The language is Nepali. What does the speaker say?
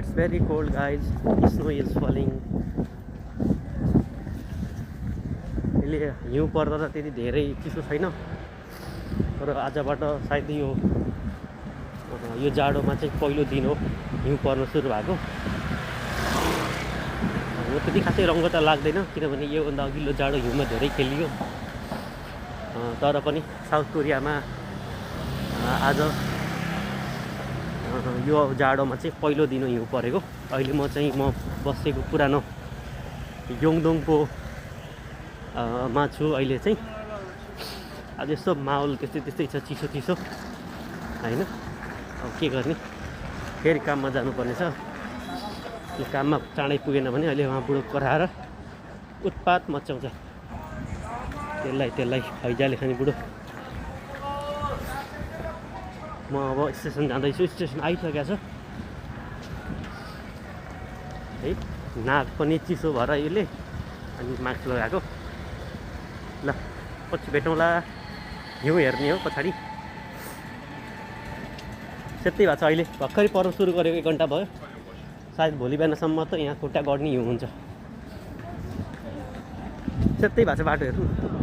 It's very cold, guys. Snow is falling. अहिले हिउँ पर्दा त त्यति धेरै चिसो छैन, तर आजबाट सायद यो जाडोमा चाहिँ पहिलो दिन हो हिउँ पर्न सुरु भएको। त्यति खासै रङ्ग त लाग्दैन, किनभने योभन्दा अघिल्लो जाडो हिउँमा धेरै खेलियो। तर पनि साउथ कोरियामा आज यो जाडोमा चाहिँ पहिलो दिन हिउँ परेको। अहिले म बसेको पुरानो योङदोङको मा छु अहिले चाहिँ। आज यस्तो माहौल त्यस्तै छ, चिसो होइन। अब के गर्ने, फेरि काममा जानुपर्ने छ। त्यो काममा चाँडै पुगेन भने अहिले उहाँ बुढो कराएर उत्पात मचाउँछ। त्यसलाई हैजाले खाने बुढो। म अब स्टेसन जाँदैछु। स्टेसन आइसकेको छ है। नाक पनि चिसो भएर यसले, अनि मास्क लगाएको। ल पछि भेटौँला। हिउँ हेर्ने हो पछाडि। सेतै भएको छ अहिले, भर्खरै पर्न सुरु गरेको 1 घन्टा भयो। सायद भोलि बिहानसम्म त यहाँ खुट्टा गड्ने हिउँ हुन्छ। सेतै भएको छ बाटो हेर्नु।